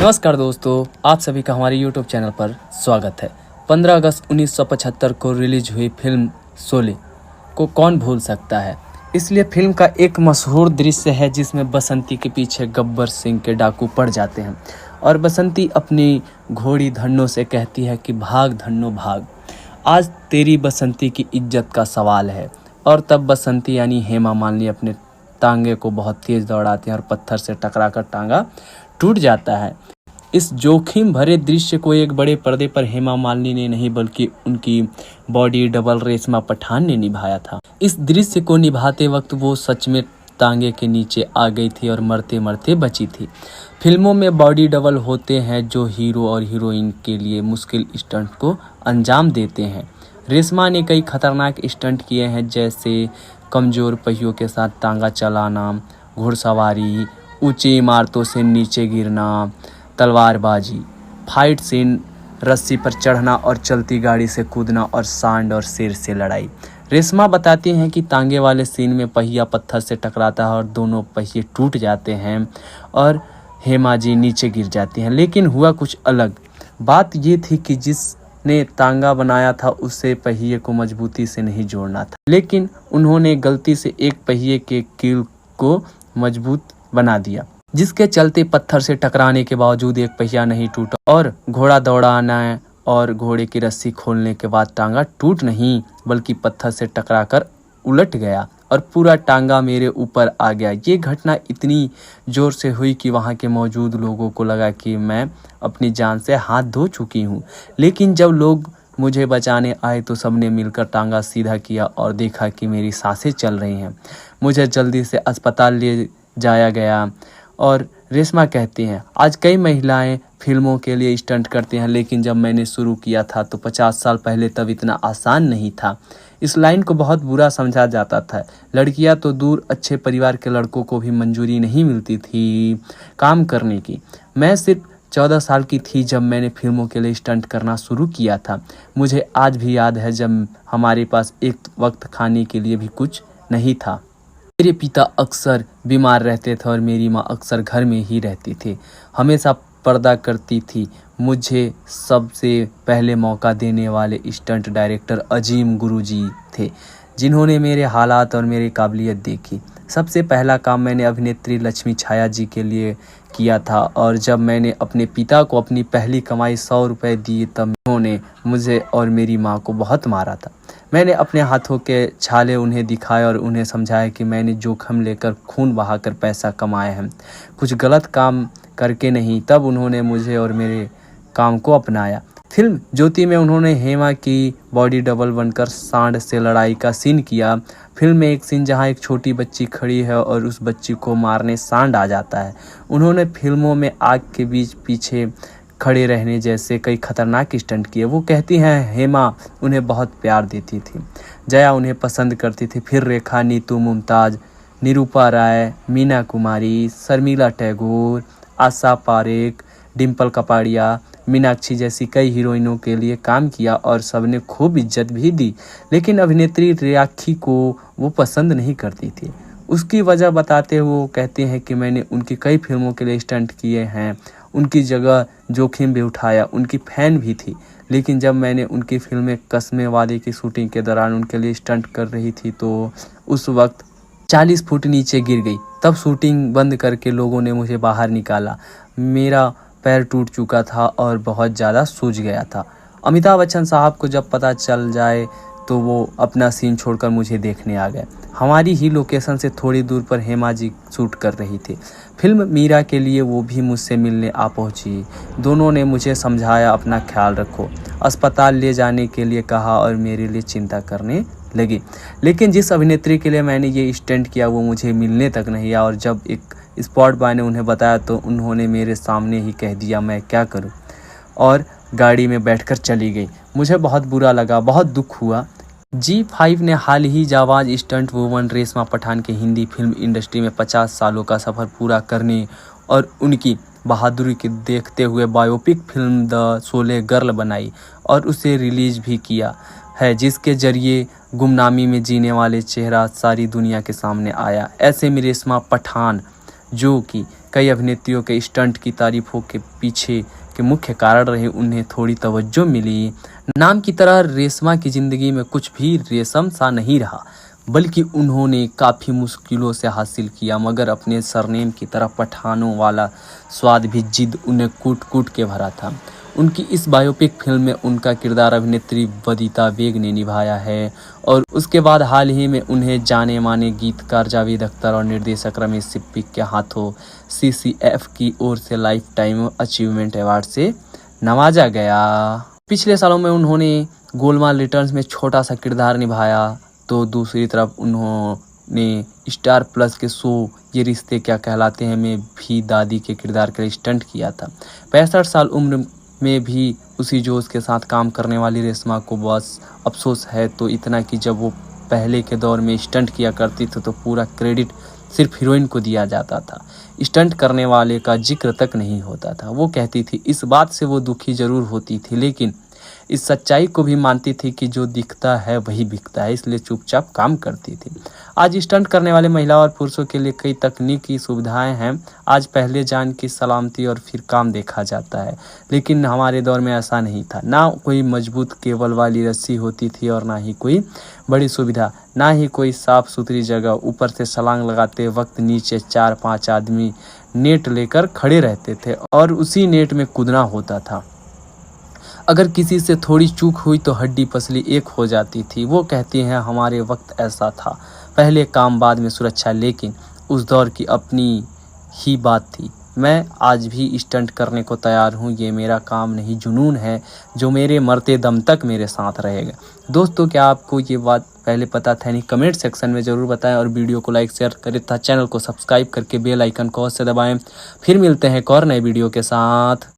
नमस्कार दोस्तों, आप सभी का हमारे YouTube चैनल पर स्वागत है। 15 अगस्त 1975 को रिलीज हुई फिल्म शोले को कौन भूल सकता है। इसलिए फिल्म का एक मशहूर दृश्य है जिसमें बसंती के पीछे गब्बर सिंह के डाकू पड़ जाते हैं और बसंती अपनी घोड़ी धन्नो से कहती है कि भाग धन्नो भाग, आज तेरी बसंती की इज्जत का सवाल है। और तब बसंती यानी हेमा मालिनी अपने टांगे को बहुत तेज दौड़ाते हैं और पत्थर से टकराकर टांगा टूट जाता है। इस जोखिम भरे दृश्य को एक बड़े पर्दे पर हेमा मालिनी ने नहीं बल्कि उनकी बॉडी डबल रेशमा पठान ने निभाया था। इस दृश्य को निभाते वक्त वो सच में टांगे के नीचे आ गई थी और मरते मरते बची थी। फिल्मों में बॉडी डबल होते हैं जो हीरो और हीरोइन के लिए मुश्किल स्टंट को अंजाम देते हैं। रेशमा ने कई खतरनाक स्टंट किए हैं, जैसे कमजोर पहियों के साथ टांगा चलाना, घुड़सवारी, ऊंची इमारतों से नीचे गिरना, तलवारबाजी, फाइट सीन, रस्सी पर चढ़ना और चलती गाड़ी से कूदना और सांड और शेर से लड़ाई। रेशमा बताती हैं कि टांगे वाले सीन में पहिया पत्थर से टकराता है और दोनों पहिए टूट जाते हैं और हेमा जी नीचे गिर जाती हैं। लेकिन हुआ कुछ अलग। बात ये थी कि जिसने टांगा बनाया था उसे पहिए को मजबूती से नहीं जोड़ना था, लेकिन उन्होंने गलती से एक पहिए के कील को मजबूत बना दिया, जिसके चलते पत्थर से टकराने के बावजूद एक पहिया नहीं टूटा और घोड़ा दौड़ाना और घोड़े की रस्सी खोलने के बाद टांगा टूट नहीं बल्कि पत्थर से टकराकर उलट गया और पूरा टांगा मेरे ऊपर आ गया। ये घटना इतनी जोर से हुई कि वहाँ के मौजूद लोगों को लगा कि मैं अपनी जान से हाथ धो चुकी हूँ। लेकिन जब लोग मुझे बचाने आए तो सबने मिलकर टांगा सीधा किया और देखा कि मेरी सांसें चल रही हैं। मुझे जल्दी से अस्पताल ले जाया गया। और रेशमा कहती हैं, आज कई महिलाएं फिल्मों के लिए स्टंट करती हैं, लेकिन जब मैंने शुरू किया था तो 50 साल पहले तब इतना आसान नहीं था। इस लाइन को बहुत बुरा समझा जाता था। लड़कियां तो दूर, अच्छे परिवार के लड़कों को भी मंजूरी नहीं मिलती थी काम करने की। मैं सिर्फ 14 साल की थी जब मैंने फिल्मों के लिए स्टंट करना शुरू किया था। मुझे आज भी याद है जब हमारे पास एक वक्त खाने के लिए भी कुछ नहीं था। मेरे पिता अक्सर बीमार रहते थे और मेरी माँ अक्सर घर में ही रहती थी, हमेशा पर्दा करती थी। मुझे सबसे पहले मौका देने वाले स्टंट डायरेक्टर अजीम गुरुजी थे, जिन्होंने मेरे हालात और मेरी काबिलियत देखी। सबसे पहला काम मैंने अभिनेत्री लक्ष्मी छाया जी के लिए किया था और जब मैंने अपने पिता को अपनी पहली कमाई 100 रुपये दिए तब उन्होंने मुझे और मेरी माँ को बहुत मारा था। मैंने अपने हाथों के छाले उन्हें दिखाए और उन्हें समझाया कि मैंने जोखिम लेकर खून बहाकर पैसा कमाया है, कुछ गलत काम करके नहीं। तब उन्होंने मुझे और मेरे काम को अपनाया। फिल्म ज्योति में उन्होंने हेमा की बॉडी डबल बनकर सांड से लड़ाई का सीन किया। फिल्म में एक सीन जहां एक छोटी बच्ची खड़ी है और उस बच्ची को मारने सांड आ जाता है। उन्होंने फिल्मों में आग के बीच पीछे खड़े रहने जैसे कई खतरनाक स्टंट किए। वो कहती हैं हेमा उन्हें बहुत प्यार देती थी, जया उन्हें पसंद करती थी, फिर रेखा, नीतू, मुमताज, निरूपा राय, मीना कुमारी, शर्मिला टैगोर, आशा पारेख, डिम्पल कपाड़िया, मीनाक्षी जैसी कई हीरोइनों के लिए काम किया और सबने खूब इज्जत भी दी। लेकिन अभिनेत्री राखी को वो पसंद नहीं करती थी। उसकी वजह बताते हुए वो कहते हैं कि मैंने उनकी कई फिल्मों के लिए स्टंट किए हैं, उनकी जगह जोखिम भी उठाया, उनकी फ़ैन भी थी। लेकिन जब मैंने उनकी फिल्में कस्मे वादे की शूटिंग के दौरान उनके लिए स्टंट कर रही थी तो उस वक्त 40 फुट नीचे गिर गई। तब शूटिंग बंद करके लोगों ने मुझे बाहर निकाला। मेरा पैर टूट चुका था और बहुत ज़्यादा सूज गया था। अमिताभ बच्चन साहब को जब पता चल जाए तो वो अपना सीन छोड़कर मुझे देखने आ गए। हमारी ही लोकेशन से थोड़ी दूर पर हेमा जी शूट कर रही थी। फिल्म मीरा के लिए वो भी मुझसे मिलने आ पहुंची। दोनों ने मुझे समझाया अपना ख्याल रखो, अस्पताल ले जाने के लिए कहा और मेरे लिए चिंता करने लगी। लेकिन जिस अभिनेत्री के लिए मैंने ये स्टंट किया वो मुझे मिलने तक नहीं आया और जब एक स्पॉट बॉय ने उन्हें बताया तो उन्होंने मेरे सामने ही कह दिया मैं क्या करूं, और गाड़ी में बैठकर चली गई। मुझे बहुत बुरा लगा, बहुत दुख हुआ। G5 ने हाल ही जाबाज स्टंट वुमन रेशमा पठान के हिंदी फिल्म इंडस्ट्री में 50 सालों का सफ़र पूरा करने और उनकी बहादुरी के देखते हुए biopic film the Sholay girl बनाई और उसे रिलीज भी किया है, जिसके जरिए गुमनामी में जीने वाले चेहरा सारी दुनिया के सामने आया। ऐसे में रेशमा पठान जो कि कई अभिनेत्रियों के स्टंट की तारीफों के पीछे के मुख्य कारण रहे उन्हें थोड़ी तवज्जो मिली। नाम की तरह रेशमा की ज़िंदगी में कुछ भी रेशम सा नहीं रहा, बल्कि उन्होंने काफ़ी मुश्किलों से हासिल किया, मगर अपने सरनेम की तरह पठानों वाला स्वाद भी जिद उन्हें कूट कूट के भरा था। उनकी इस बायोपिक फिल्म में उनका किरदार अभिनेत्री बबीता बेग ने निभाया है और उसके बाद हाल ही में उन्हें जाने माने गीतकार जावेद अख्तर और निर्देशक रमेश सिप्पी के हाथों CCF की ओर से लाइफ टाइम अचीवमेंट अवार्ड से नवाजा गया। पिछले सालों में उन्होंने गोलमाल रिटर्न्स में छोटा सा किरदार निभाया, तो दूसरी तरफ उन्होंने स्टार प्लस के शो ये रिश्ते क्या कहलाते हैं में भी दादी के किरदार के लिए स्टंट किया था। 65 साल उम्र में भी उसी जोश के साथ काम करने वाली रेशमा को बस अफसोस है तो इतना कि जब वो पहले के दौर में स्टंट किया करती थी तो पूरा क्रेडिट सिर्फ हीरोइन को दिया जाता था, स्टंट करने वाले का जिक्र तक नहीं होता था। वो कहती थी इस बात से वो दुखी जरूर होती थी, लेकिन इस सच्चाई को भी मानती थी कि जो दिखता है वही बिकता है, इसलिए चुपचाप काम करती थी। आज स्टंट करने वाले महिला और पुरुषों के लिए कई तकनीकी सुविधाएं हैं। आज पहले जान की सलामती और फिर काम देखा जाता है, लेकिन हमारे दौर में ऐसा नहीं था। ना कोई मजबूत केबल वाली रस्सी होती थी और ना ही कोई बड़ी सुविधा, ना ही कोई साफ सुथरी जगह। ऊपर से छलांग लगाते वक्त नीचे 4-5 आदमी नेट लेकर खड़े रहते थे और उसी नेट में कूदना होता था। अगर किसी से थोड़ी चूक हुई तो हड्डी पसली एक हो जाती थी। वो कहती हैं हमारे वक्त ऐसा था, पहले काम बाद में सुरक्षा, लेकिन उस दौर की अपनी ही बात थी। मैं आज भी स्टंट करने को तैयार हूँ, ये मेरा काम नहीं जुनून है जो मेरे मरते दम तक मेरे साथ रहेगा। दोस्तों, क्या आपको ये बात पहले पता था? नहीं, कमेंट सेक्शन में ज़रूर बताएं और वीडियो को लाइक शेयर करें तथा चैनल को सब्सक्राइब करके बेल आइकन को अवश्य दबाएं। फिर मिलते हैं एक और नए वीडियो के साथ।